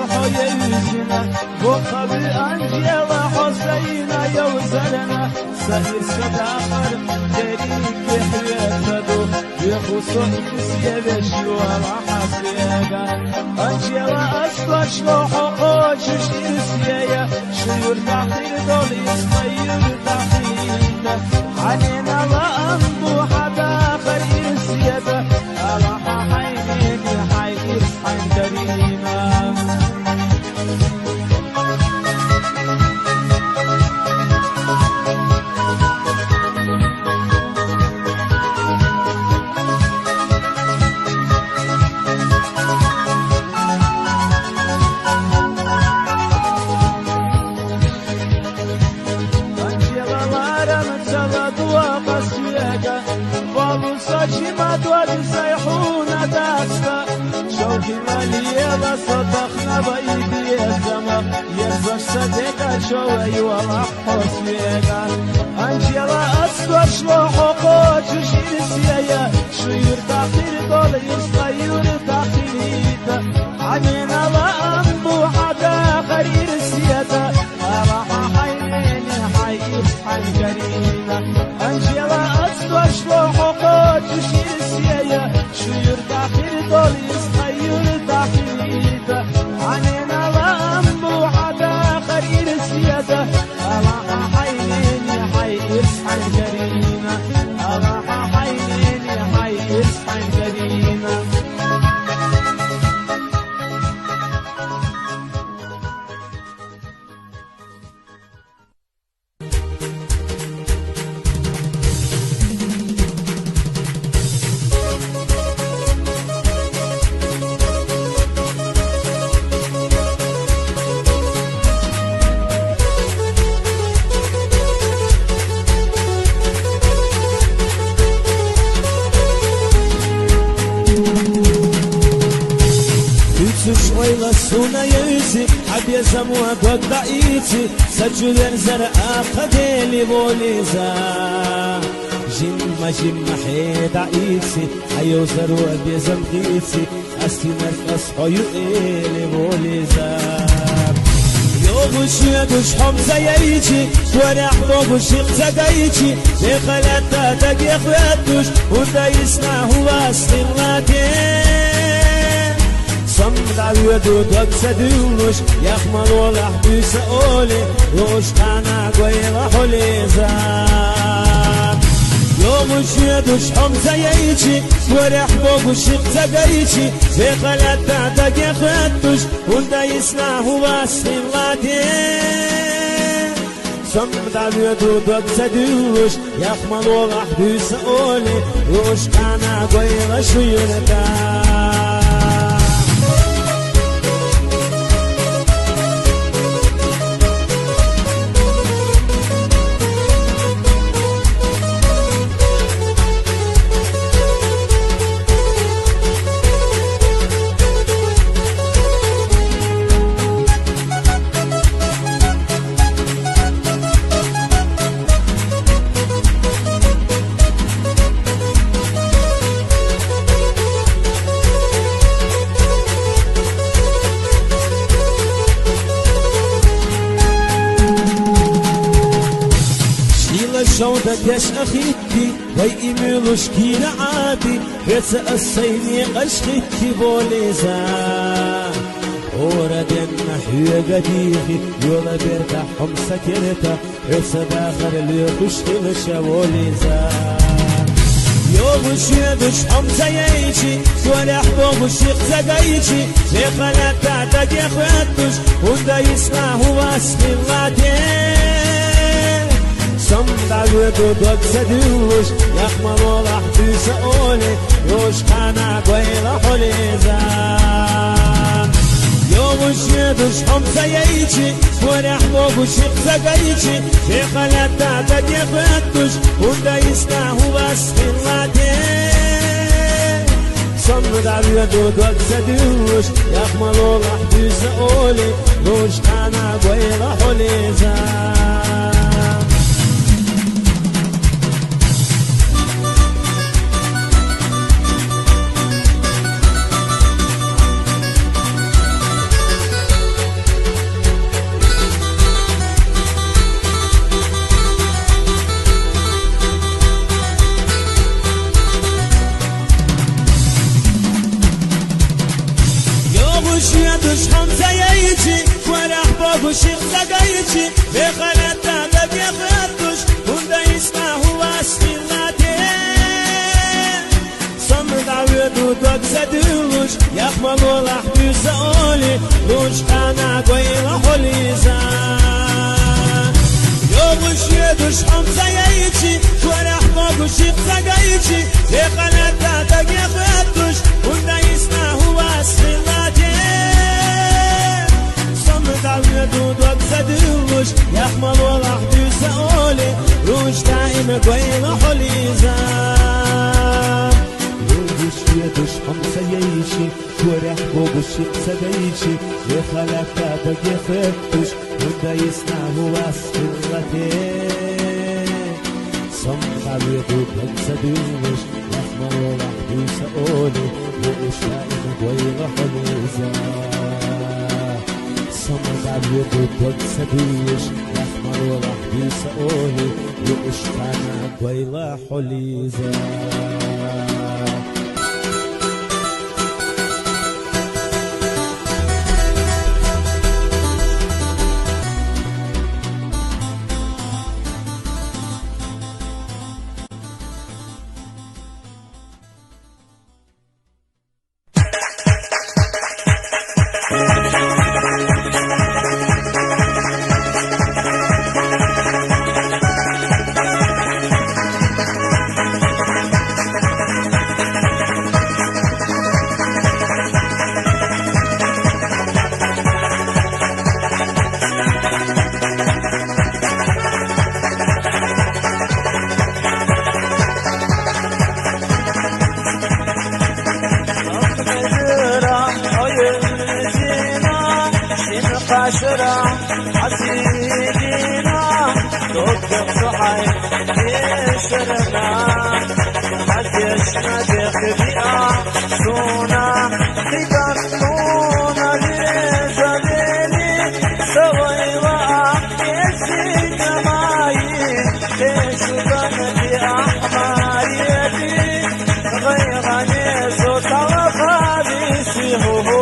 حوی yüzüne bu kabi Angela Hüseyin'e yavzalına sahir sadakar derik yehvetadu يخصو إسيا بشوارع حسيقا Angela أشبه شلوحو ششترسيا شيور تحقير دول يسمير تحقير علينا لأنبو حدا خير سيادة أراح حيني حير حين كريمة Saçıma duadı sayhuna dasta Şovki maliyela sotakhna baydi yazama Yerzaşsa deka şova yuvala hosviyega Angela asla şloho koçu şirisiyaya Şuyur takir dolu yustayur takirita Amina la ambu hada kharir siyata Araha hayneni hayir hankarina Angela asla şloho شيرسيا شير داخل دوليس خير داخليتا عنينا لامبو حدا خير سيادة الله حينيني حيرس حنجرينا الله حينيني حيرس حنجرينا Шойла суна юзи, обезам угод даити, саджулер зара ахадели волиза. Жимма жимма хеда ити, айо зару обезам дити, астинар касхою эли волиза. يوغش يدش حمزة يجي ورح بوغش يقزقايجي لخلتا دقيق ويدش ودا يسمع هو استغلاتين صمد عيدو تقصدوش يخمر ولح بيسأولي روش كانا قويرا حليزا يوغش يدش حمزة يجي ورح بوغش يقزقايجي لخلتا دقيق ويدش ودا يسمع هو استغلاتين صمد عيدو تقصدوش يخمر ولح بيسأولي روش كانا قويرا شويرتا شودا دش أخيتي ويميلوش كينا عادي بس الصيني أشخيتي بوليزا ورد النحية قديخي يولا بيرتا حمسة كرتا بس باخر اللي خشتي لشاوليزا يوغش يدش حمسة يجي ولا حبوغش يقزقايجي لخلات تعتق يخواتوش ودا يسمع هو اسم اللاتين صمد عيدو تقصدوش يخمر ولح بيسأولي روش كانا قويرا حليزا يوغش يدش حمسة يجي ورح بوغش يقزقايجي لخلات تعتق يخواتوش ودا يسمع هو اسم اللاتين صمد عيدو تقصدوش يخمر ولح بيسأولي روش كانا قويرا حليزا شيخ زقايتي بخلتا بدي خدوش وندا يسمعه واسميلاتين صمد عويد ودوك زدوش يخمل والله بيسأولي روش انا قويل حليزا يوغش يدوش حمزة يايتي ورح موغو شيخ زقايتي بخلتا بدي خدوش وندا يسمعه واسميلاتين صمد عويد ودوك زدوش يخمل والله بيسأولي روش دائما قويل حليزا يدوش حمزة يايشي ورح بوغش سدايشي يخلتا بقي فتوش وندا يسمعه واسفلتين صمت عبيدو بنسدوش يخمر ولحدو سأولي وإش دائما قويل حليزا صمت عبيدو بنسدوش يخمر ولحدو سأولي وإش دائما قويل حليزا عشرة عزيزينا توقف صحي يشرنا مديش مديخ بيئة سونا تقصونا لزبيني سوي وقت يزيد ماي تشبن بأحمر يدي غيرني صوت الخبيث هو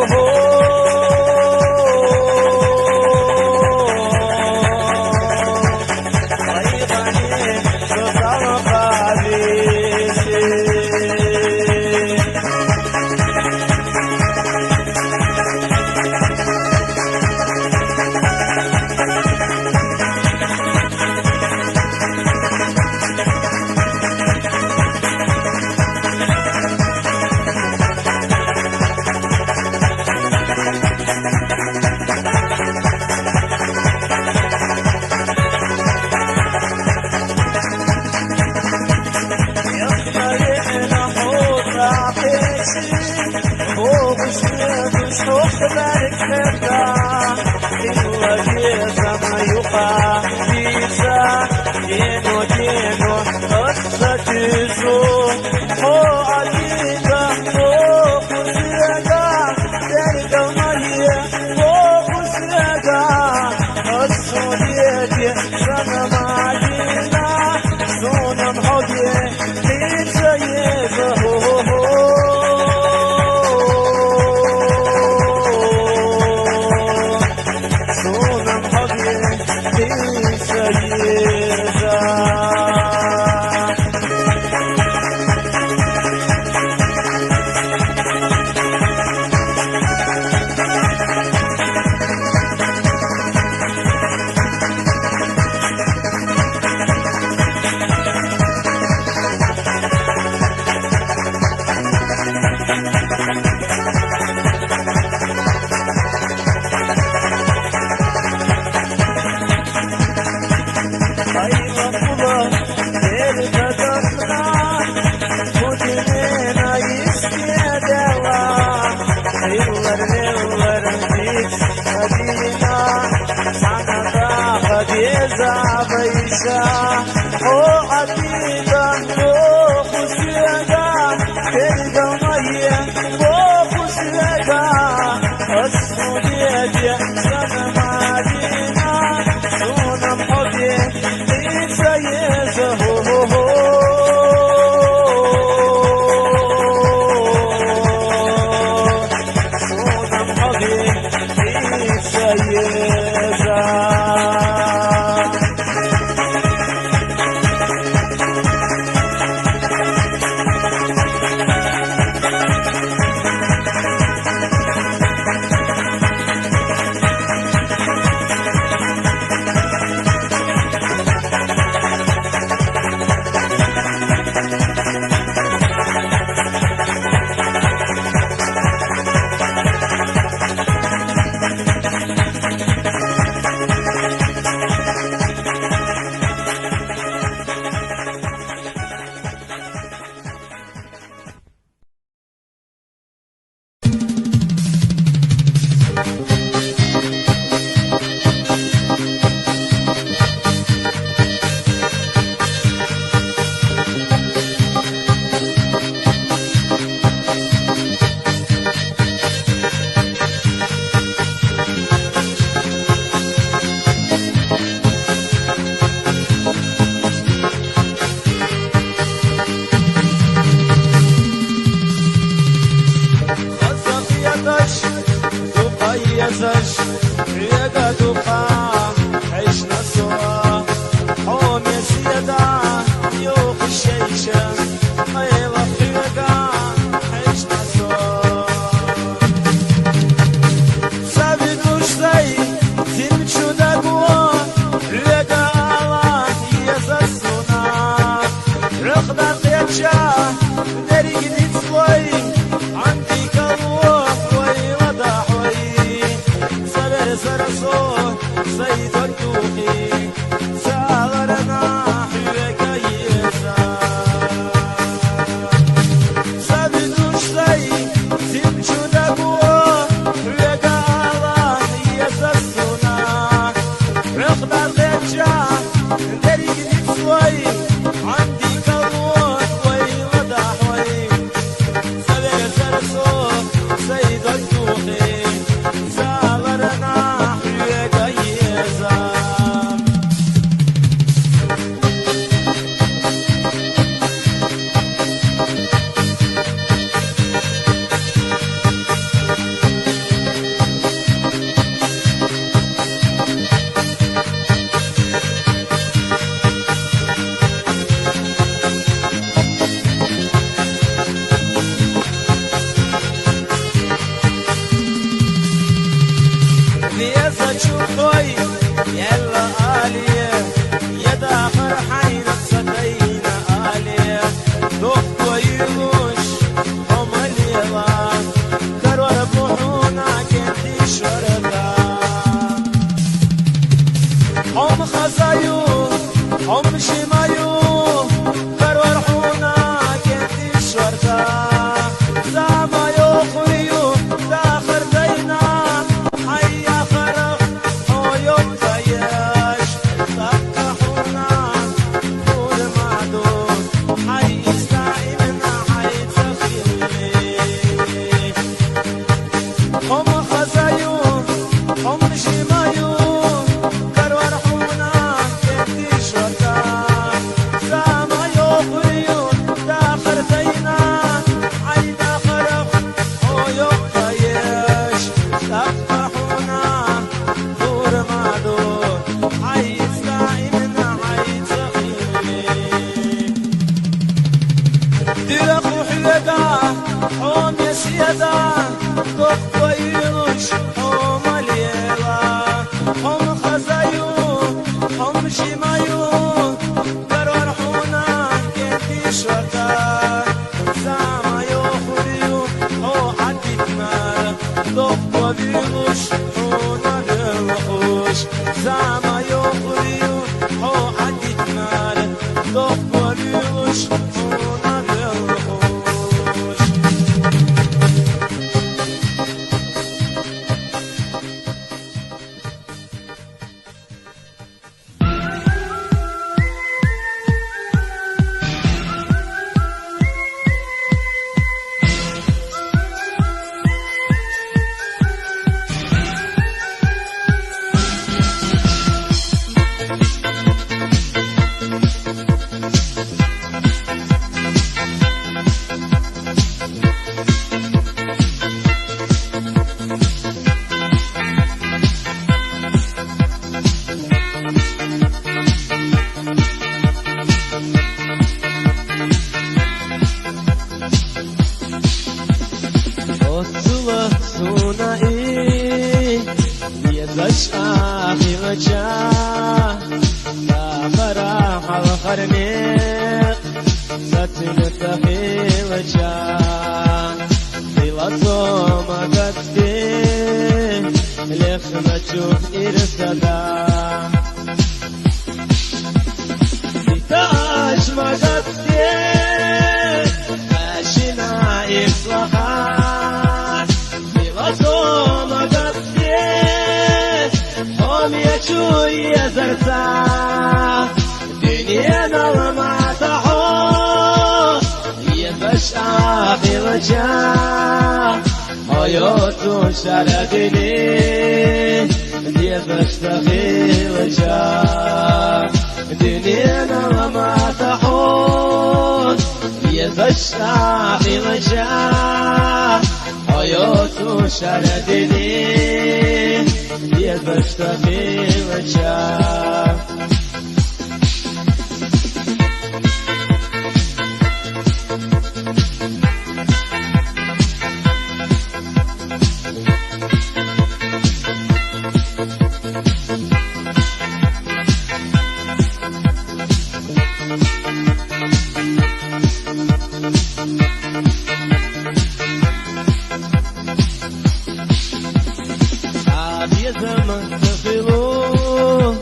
Yeah. سرسون صيد الدوخي ساغرنا حيوك يسا سابدوش سي سيمشو دقو حيوك الله يسسونا عقنا الغيتشا دريق نفسوي عندي كون ويلدا حوي سابق سرسون صيد الدوخي هم شمايو كرور حونا كنتي شورتا زعما يخريو داخر دينا حيا خرق ويوم تياش تبقى حونا طول معدود حي استعيمنا حي تخيلي هم خزايو هم شمايو حوم يا سيدا ضف ويلوش حوم اليلا حوم خزايو حوم شمايو قرار حونا كنتي شوكا زعما يخريو حو حديتنا ضف ويلوش حونا الوحوش زعما يخريو حو حديتنا ضف ويلوش حونا الوحوش الخرميق ستنتهي وجاه بلطو ما قدي لخ ما تشوف إرسدا بتاج ما قدي عشنا إصلاحات بلطو ما قدي هم يشوي يزرتا دنيانا وما تحوط يبشع في وجاه حياته شردني يبشع في وجاه دنيانا وما تحوط يبشع في وجاه حياته شردني يبشع في وجاه عادي زمن تخلو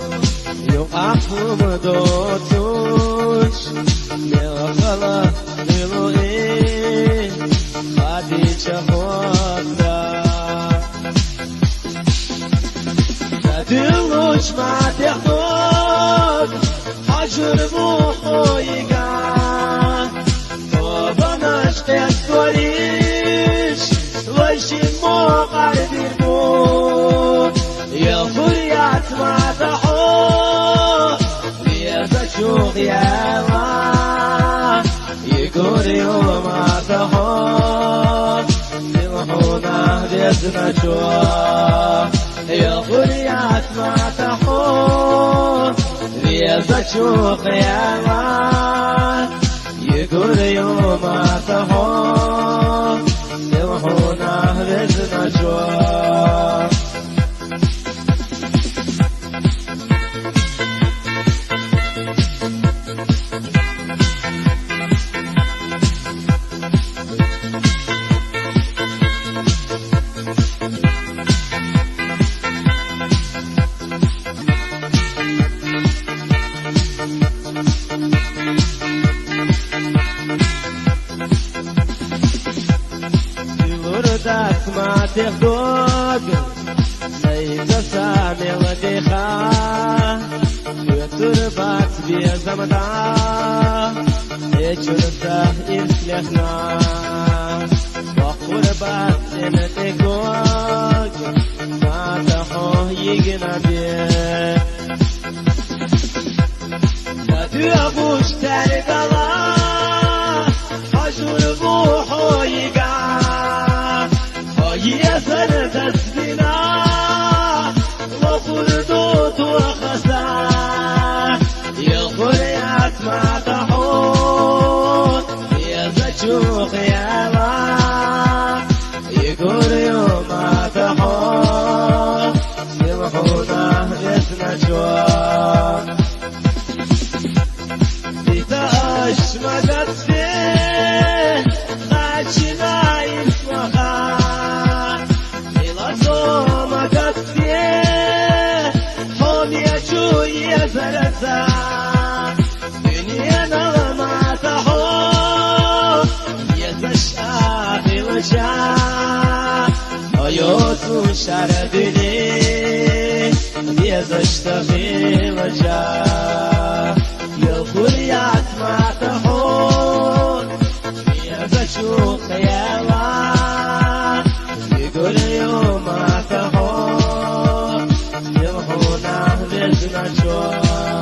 يوقف مدوتوش يغفل ليلو ايه خادي شهودا تدلوش ما تحضر حجر بوحويقا وبناش تكتوريش وشي موقع بالموت يا فريات ما تحور ليتشوق يا ما يقول يوم ما تحور يروحونا ديتنا شوق يا فريات ما تحور ليتشوق يا ما يقول يوم ما تحور يروحونا ديتنا شوق وردت ما تخدوك سيد سامي وديخا وتربات بيزمدا يجرده إسلحنا وقربات سنتكوك ما تحوه يجنا بيه تدوغوش تارك الله حجر بوحو يقع يسر تسبنا وخلدوت وخسا يخريات ما تحوت يزجوق يا ما يقول يوم ما تحوت يمحونا يسنا شوق بتاش مدد فيه غاشنا يسمخا زرزا دنيا ما تحوم يزشاقي وشا ويوتو شردني يزشتغي وشا يخريات ما تحوم يزشوق يلا يقول يوم ما تحوم يمحونا لجنا شوق